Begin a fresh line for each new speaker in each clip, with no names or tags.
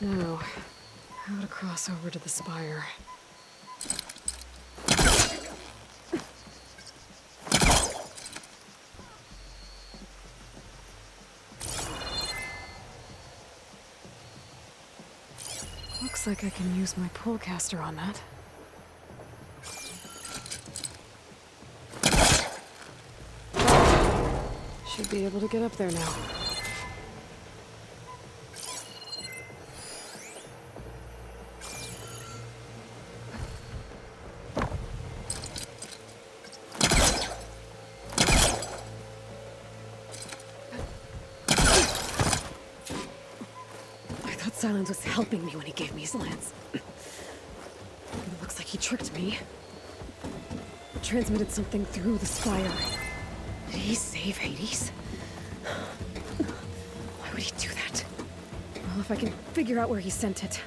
Now, how to cross over to the spire. Looks like I can use my pullcaster on that. Should be able to get up there now. Silence was helping me when he gave me his lance. It looks like he tricked me. Transmitted something through the spire. Did he save Hades? Why would he do that? Well, if I can figure out where he sent it,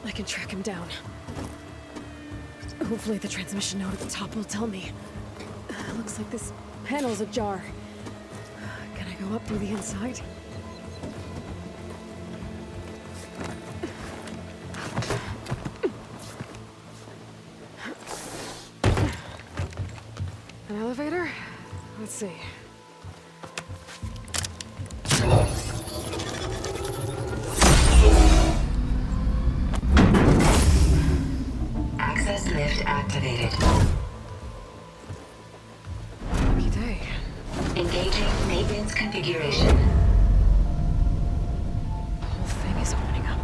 I can track him down. Hopefully the transmission node at the top will tell me. Looks like this panel's ajar. Can I go up through the inside? An elevator? Let's see.
Access lift activated.
Lucky day.
Engaging maintenance configuration.
The whole thing is opening up.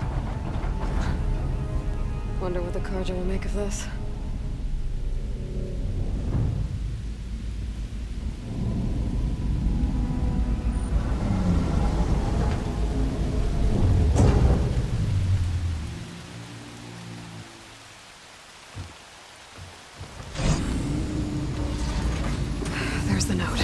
Wonder what the Carja will make of this. There's the note.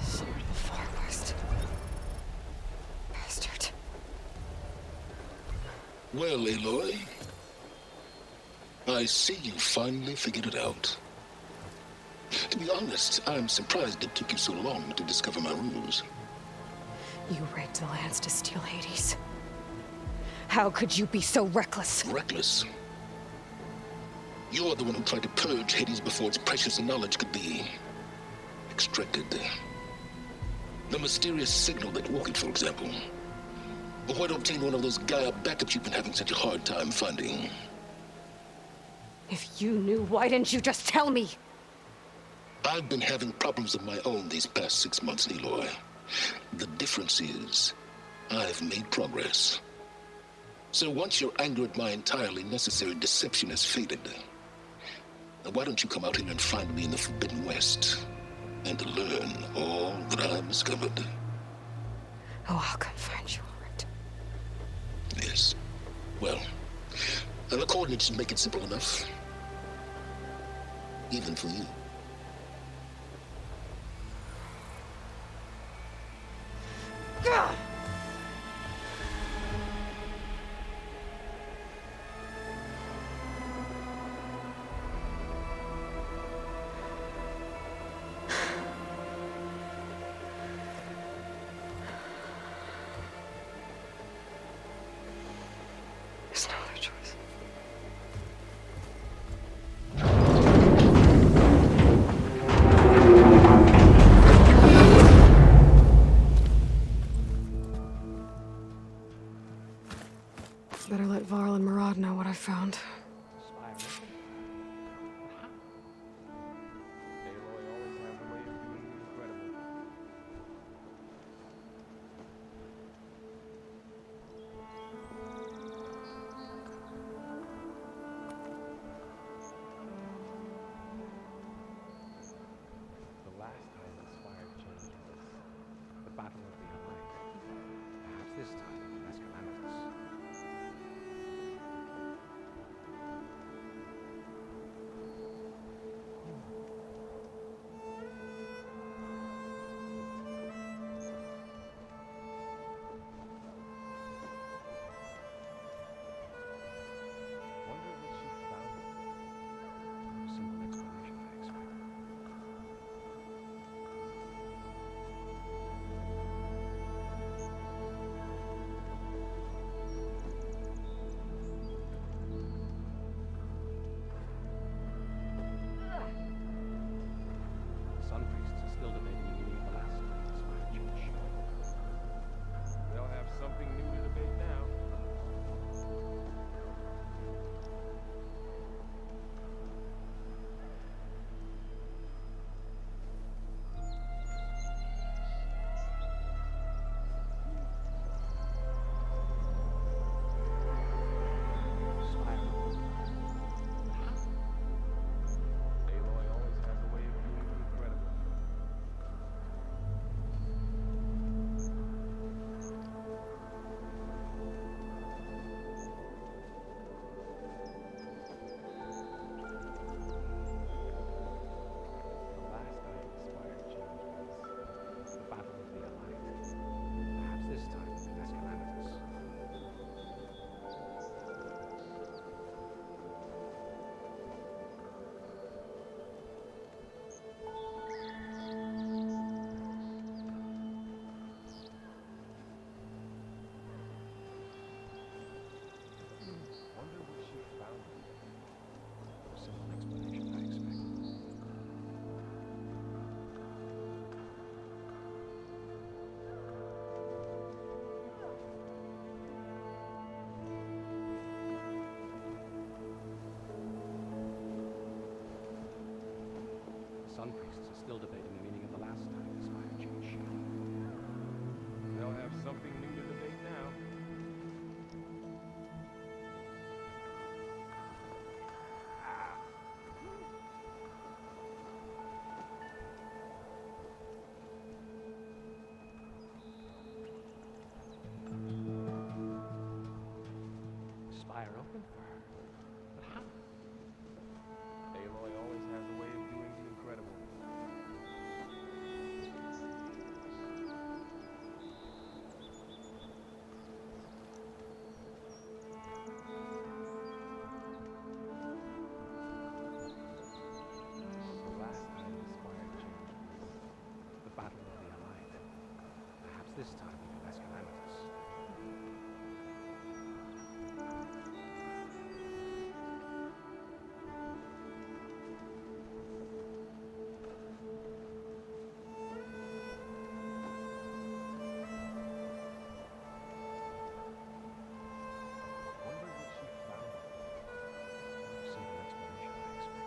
Sword of the Far West. Bastard.
Well, Aloy, I see you finally figured it out. To be honest, I'm surprised it took you so long to discover my ruse.
You rigged the lance to steal Hades. How could you be so reckless?
Reckless? You're the one who tried to purge Hades before its precious knowledge could be extracted. The mysterious signal that woke it, for example. But why obtain one of those Gaia backups you've been having such a hard time finding?
If you knew, why didn't you just tell me?
I've been having problems of my own these past 6 months, Aloy. The difference is, I've made progress. So once your anger at my entirely necessary deception has faded, now why don't you come out here and find me in the Forbidden West and learn all that I've discovered?
Oh, I'll come find you, all right.
Yes. Well, and the coordinates make it simple enough. Even for you.
Gah! There's no other choice. Better let Varl and Murad know what I found.
The last time the Spire changed was the Battle of the Alliance. Perhaps this time it'll be less calamitous. Sun priests are still debating the meaning of the last time the spire changed shape.
They'll have something new to debate now.
Spire open for her. But how?
Aloy always has a way of doing the incredible. The last time the spire changed was
The battle of the Allied. Perhaps this time will be less calamitous.
wonder what she found.
Simple explanation, I expect.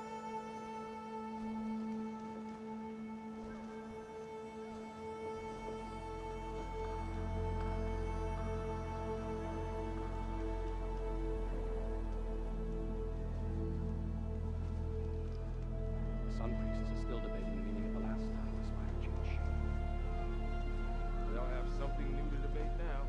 The Sun priests are still debating the meaning of the last time the spire changed shape.
They'll have something new to debate now.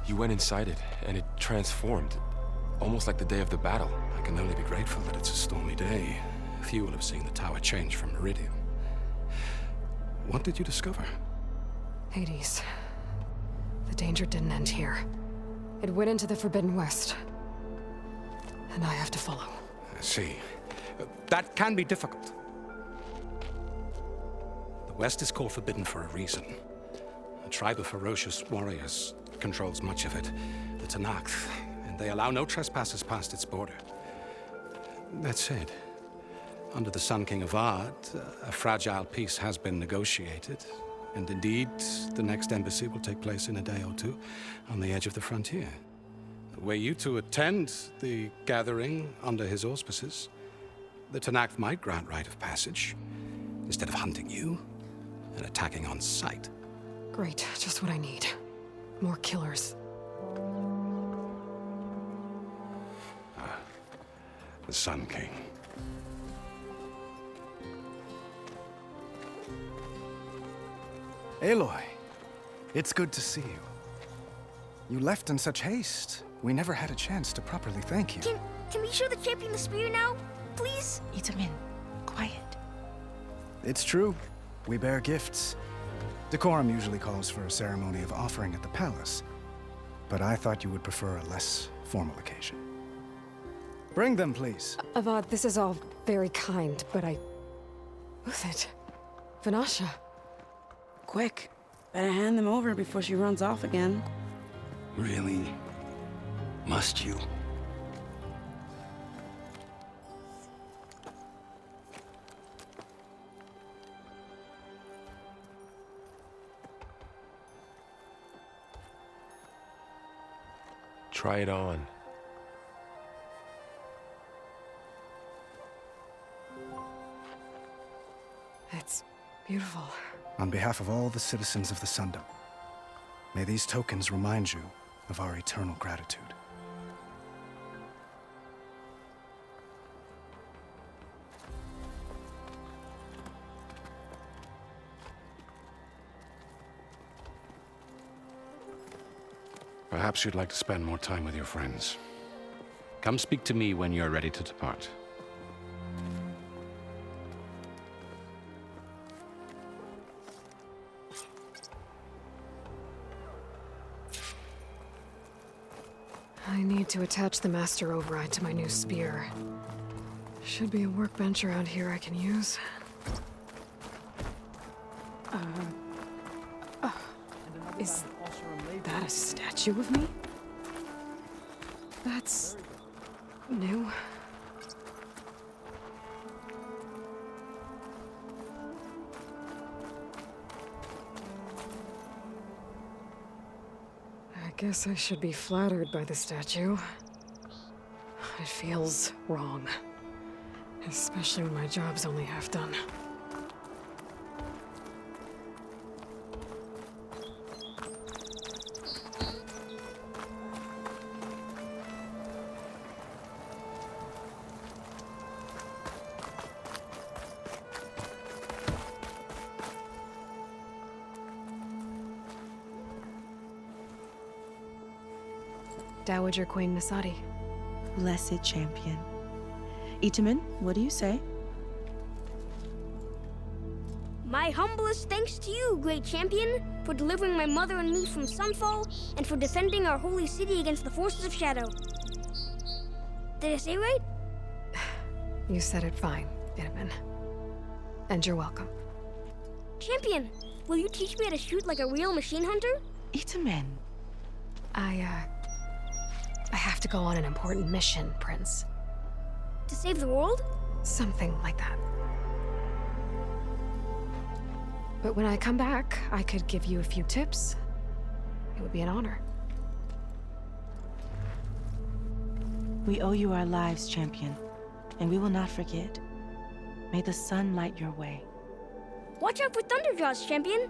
You went inside it, and it transformed. Almost like the day of the battle.
I can only be grateful that it's a stormy day. Few will have seen the tower change from Meridian. What did you discover?
Hades. The danger didn't end here. It went into the Forbidden West. And I have to follow.
I see. That can be difficult. The West is called Forbidden for a reason. A tribe of ferocious warriors controls much of it, the Tanakh, and they allow no trespassers past its border. That said, under the Sun King of Ard, a fragile peace has been negotiated, and indeed, the next embassy will take place in a day or two on the edge of the frontier. Were you to attend the gathering under his auspices, the Tanakh might grant right of passage, instead of hunting you and attacking on sight.
Great, just what I need. More killers.
The Sun King.
Aloy, it's good to see you. You left in such haste. We never had a chance to properly thank you.
Can we show the champion the spear now? Please?
Itamin, quiet.
It's true. We bear gifts. Decorum usually calls for a ceremony of offering at the palace, but I thought you would prefer a less formal occasion. Bring them, please.
Avad, this is all very kind, but Who's it? Vanasha.
Quick, better hand them over before she runs off again.
Really? Must you?
Try it on.
It's beautiful.
On behalf of all the citizens of the Sundom, may these tokens remind you of our eternal gratitude.
Perhaps you'd like to spend more time with your friends. Come speak to me when you're ready to depart.
I need to attach the master override to my new spear. Should be a workbench around here I can use. Is that a statue of me? That's new. guess I should be flattered by the statue. It feels wrong. Especially when my job's only half done. Dowager Queen Nasadi.
Blessed champion. Itamen, what do you say?
My humblest thanks to you, great champion, for delivering my mother and me from Sunfall, and for defending our holy city against the forces of Shadow. Did I say right?
You said it fine, Itamen. And you're welcome.
Champion, will you teach me how to shoot like a real machine hunter?
Itamen.
I have to go on an important mission, Prince.
To save the world?
Something like that. But when I come back, I could give you a few tips. It would be an honor.
We owe you our lives, champion, and we will not forget. May the sun light your way.
Watch out for Thunderjaws, champion!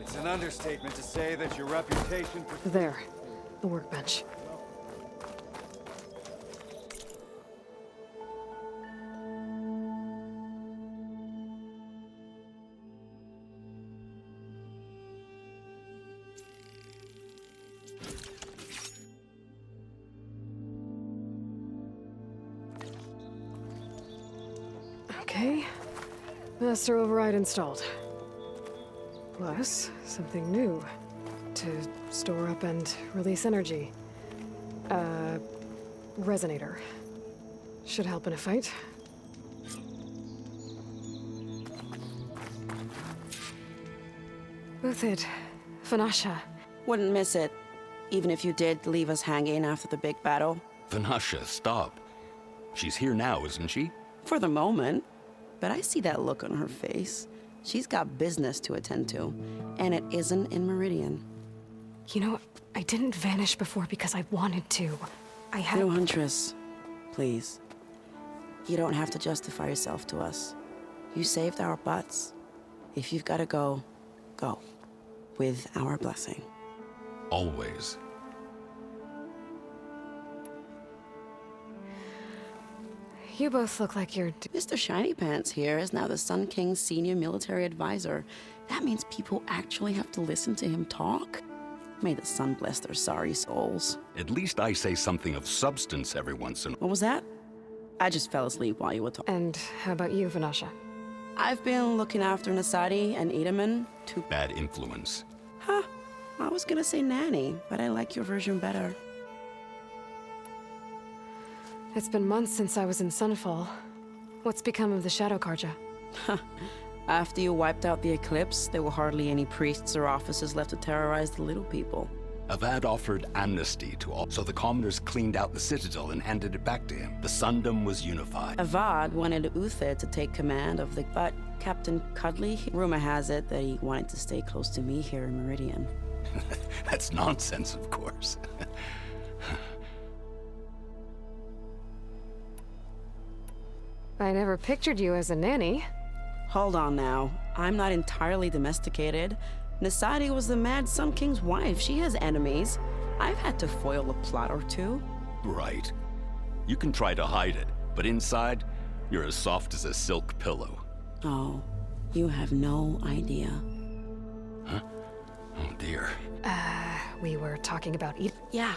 It's an understatement to say that your reputation for...
There, the workbench. Okay, master override installed. Plus, something new. To store up and release energy. Resonator. Should help in a fight. Uthid. Vanasha.
Wouldn't miss it, even if you did leave us hanging after the big battle.
Vanasha, stop. She's here now, isn't she?
For the moment. But I see that look on her face. She's got business to attend to, and it isn't in Meridian.
You know, I didn't vanish before because I wanted to. I had...
No, Huntress. Please. You don't have to justify yourself to us. You saved our butts. If you've got to go, go. With our blessing.
Always.
You both look like you're...
Mr. Shiny Pants here is now the Sun King's senior military advisor. That means people actually have to listen to him talk? May the sun bless their sorry souls.
At least I say something of substance every once in a while.
What was that? I just fell asleep while you were talking.
And how about you, Vanasha?
I've been looking after Nasadi and Itamen. Two
bad influence.
Huh. I was gonna say nanny, but I like your version better.
It's been months since I was in Sunfall. What's become of the Shadow Karja?
After you wiped out the Eclipse, there were hardly any priests or officers left to terrorize the little people.
Avad offered amnesty to all, so the commoners cleaned out the citadel and handed it back to him. The Sundom was unified.
Avad wanted Uthid to take command of the... But Captain Cuddly, rumor has it that he wanted to stay close to me here in Meridian.
That's nonsense, of course.
I never pictured you as a nanny.
Hold on now. I'm not entirely domesticated. Nasadi was the Mad Sun King's wife. She has enemies. I've had to foil a plot or two.
Right. You can try to hide it, but inside, you're as soft as a silk pillow.
Oh, you have no idea.
Huh? Oh dear.
We were talking about
Yeah,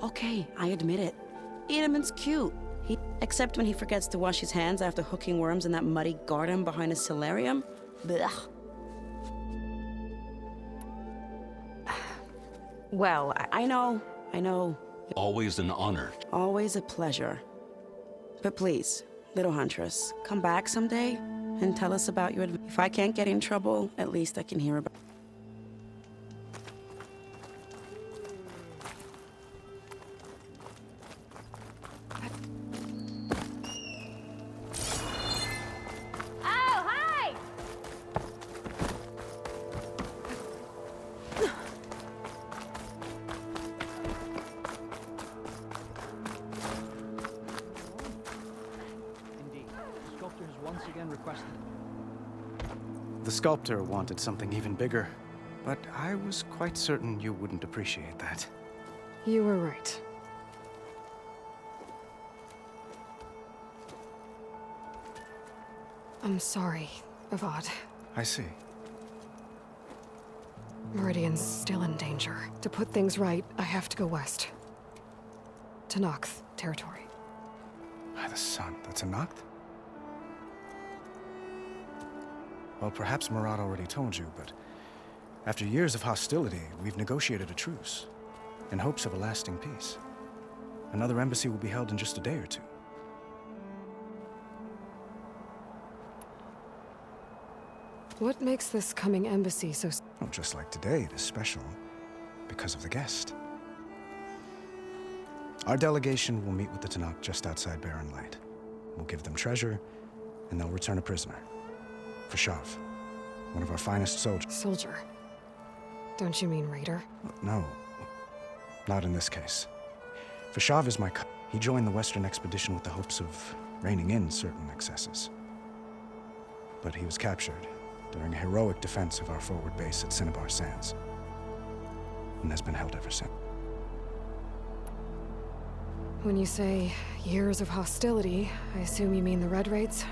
okay, I admit it. Edamund's cute. Except when he forgets to wash his hands after hooking worms in that muddy garden behind a solarium. Blech. Well, I know.
Always an honor.
Always a pleasure. But please, little Huntress, come back someday and tell us about your... If I can't get in trouble, at least I can hear about...
again requested?
The sculptor wanted something even bigger, but I was quite certain you wouldn't appreciate that.
You were right. I'm sorry, Avad.
I see.
Meridian's still in danger. To put things right, I have to go west. To Nox territory.
By the sun, that's a Noct? Well, perhaps Murad already told you, but after years of hostility, we've negotiated a truce, in hopes of a lasting peace. Another embassy will be held in just a day or two.
What makes this coming embassy so...
Oh, just like today, it is special because of the guest. Our delegation will meet with the Tanakh just outside Barren Light. We'll give them treasure, and they'll return a prisoner. Fashav, one of our finest soldiers.
Soldier? Don't you mean raider?
No, not in this case. Fashav is my cousin. He joined the Western expedition with the hopes of reining in certain excesses. But he was captured during a heroic defense of our forward base at Cinnabar Sands, and has been held ever since.
When you say years of hostility, I assume you mean the Red Raids?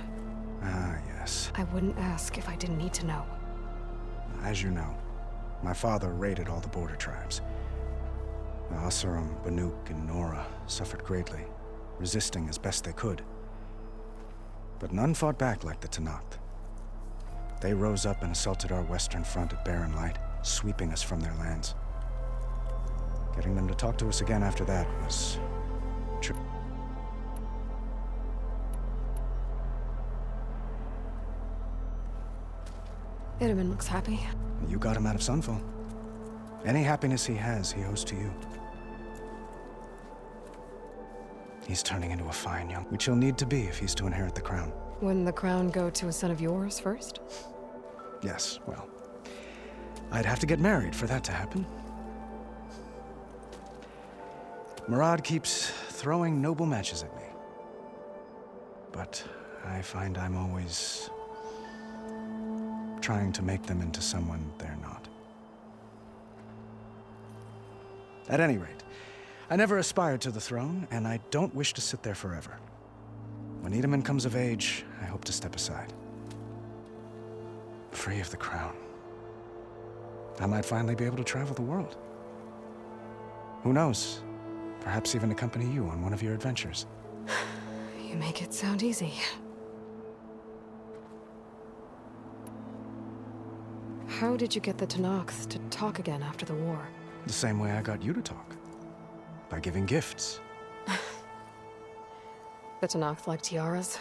Ah, yes.
I wouldn't ask if I didn't need to know.
As you know, my father raided all the border tribes. The Asuram, Banuk, and Nora suffered greatly, resisting as best they could. But none fought back like the Tanakh. They rose up and assaulted our western front at Barren Light, sweeping us from their lands. Getting them to talk to us again after that was...
Itaman looks happy.
You got him out of Sunfall. Any happiness he has, he owes to you. He's turning into a fine young... which he'll need to be if he's to inherit the crown.
Wouldn't the crown go to a son of yours first?
Yes, well, I'd have to get married for that to happen. Murad keeps throwing noble matches at me. But I find I'm always trying to make them into someone they're not. At any rate, I never aspired to the throne, and I don't wish to sit there forever. When Itaman comes of age, I hope to step aside. Free of the crown. I might finally be able to travel the world. Who knows? Perhaps even accompany you on one of your adventures.
You make it sound easy. How did you get the Tanakhs to talk again after the war?
The same way I got you to talk. By giving gifts.
The Tanakhs like tiaras?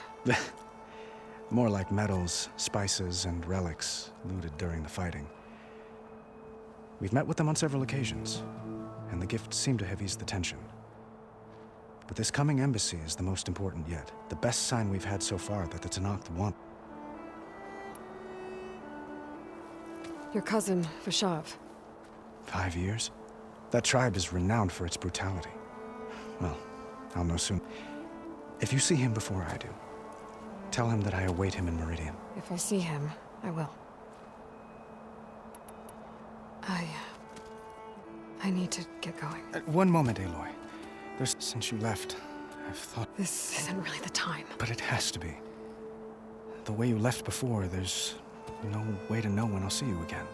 More like medals, spices, and relics looted during the fighting. We've met with them on several occasions, and the gifts seem to have eased the tension. But this coming embassy is the most important yet. The best sign we've had so far that the Tanakh want.
Your cousin, Fashav.
5 years? That tribe is renowned for its brutality. Well, I'll know soon. If you see him before I do, tell him that I await him in Meridian.
If I see him, I will. I need to get going.
One moment, Aloy. Since you left, I've thought...
This isn't really the time.
But it has to be. The way you left before, there's no way to know when I'll see you again.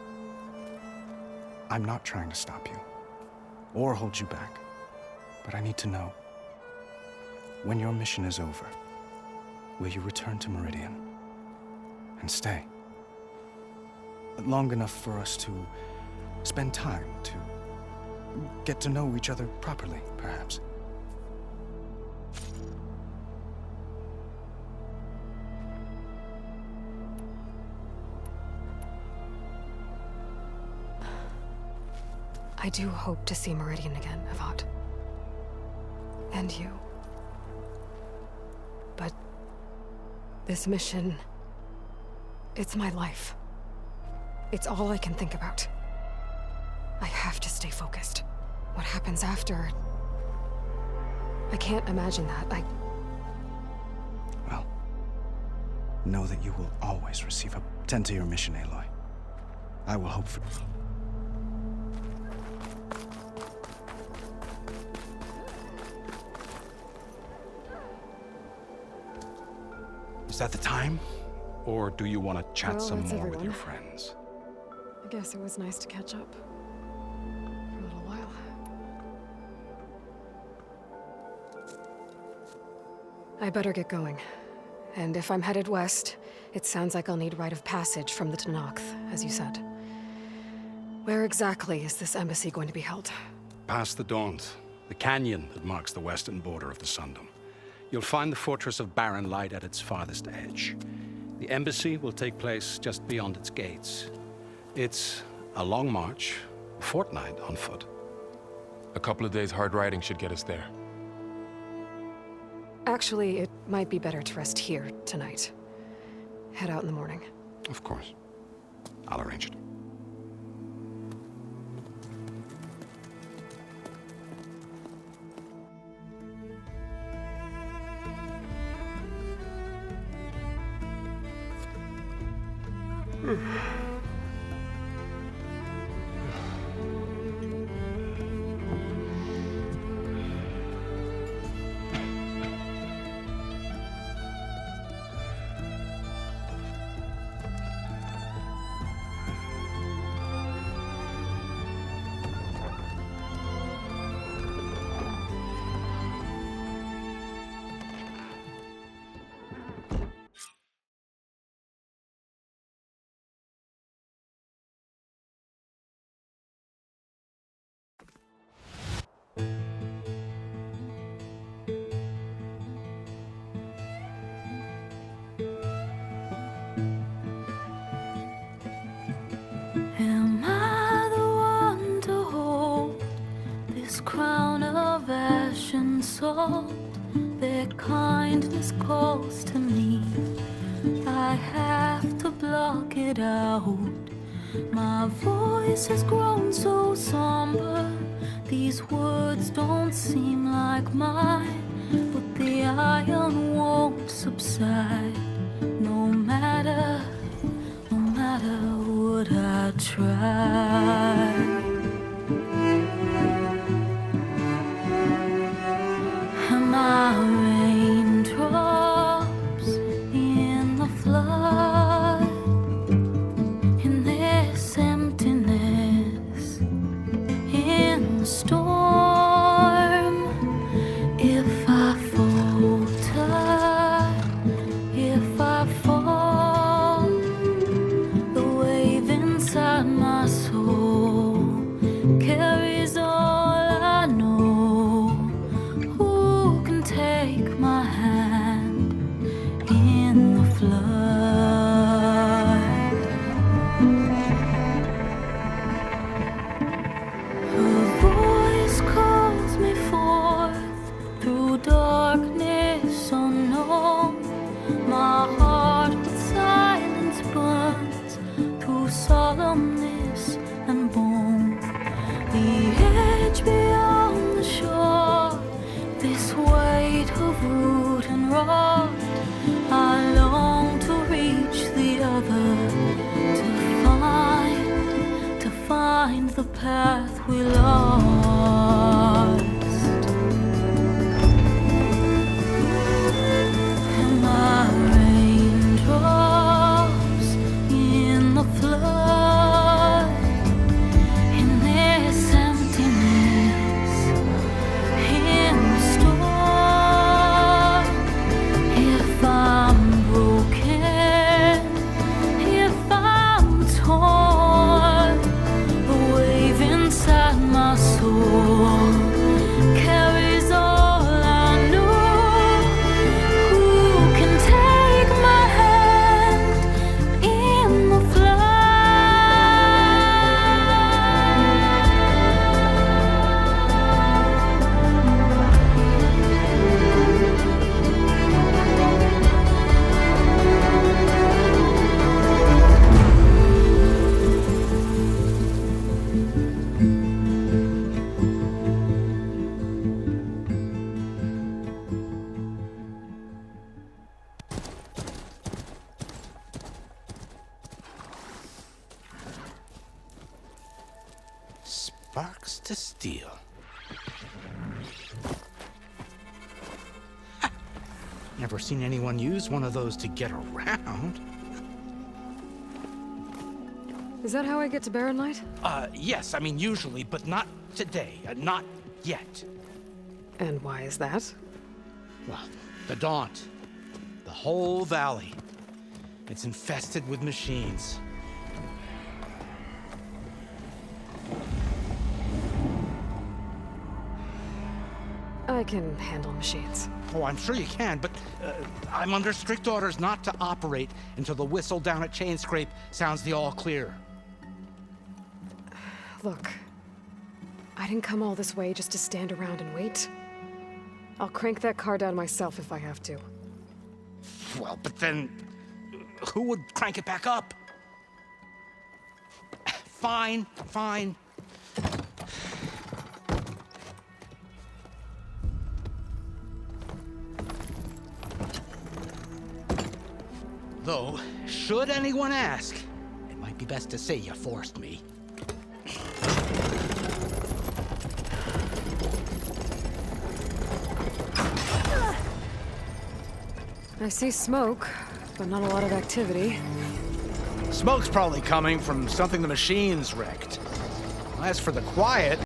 I'm not trying to stop you, or hold you back. But I need to know, when your mission is over, will you return to Meridian and stay? Long enough for us to spend time, to get to know each other properly, perhaps.
I do hope to see Meridian again, Avad. And you. But this mission, it's my life. It's all I can think about. I have to stay focused. What happens after... I can't imagine that.
Well, know that you will always receive a... Tend to your mission, Aloy. I will hope for...
Is that the time? Or do you want to chat
Well,
some
that's
more with your
everyone.
friends?
I guess it was nice to catch up. For a little while. I better get going. And if I'm headed west, it sounds like I'll need rite of passage from the Tenakth, as you said. Where exactly is this embassy going to be held?
Past the Daunt, the canyon that marks the western border of the Sundom. You'll find the fortress of Barren Light at its farthest edge. The embassy will take place just beyond its gates. It's a long march, a fortnight on foot.
A couple of days hard riding should get us there.
Actually, it might be better to rest here tonight. Head out in the morning.
Of course. I'll arrange it.
Am I the one to hold this crown of ash and salt? Their kindness calls to me. I have to block it out. My voice has grown so somber. These words don't seem like mine, but the iron won't subside. No matter what I try. Am I raindrops in the flood? In this emptiness, in the storm. If I falter, if I fall, the wave inside my soul
never seen anyone use one of those to get around.
Is that how I get to Barren Light?
Yes, I mean usually, but not today. Not yet.
And why is that?
Well, the Daunt. The whole valley. It's infested with machines.
I can handle machines.
Oh, I'm sure you can, but I'm under strict orders not to operate until the whistle down at Chain Scrape sounds the all clear.
Look, I didn't come all this way just to stand around and wait. I'll crank that car down myself if I have to.
Well, but then who would crank it back up? Fine, fine. Though, should anyone ask, it might be best to say you forced me.
I see smoke, but not a lot of activity.
Smoke's probably coming from something the machines wrecked. As for the quiet...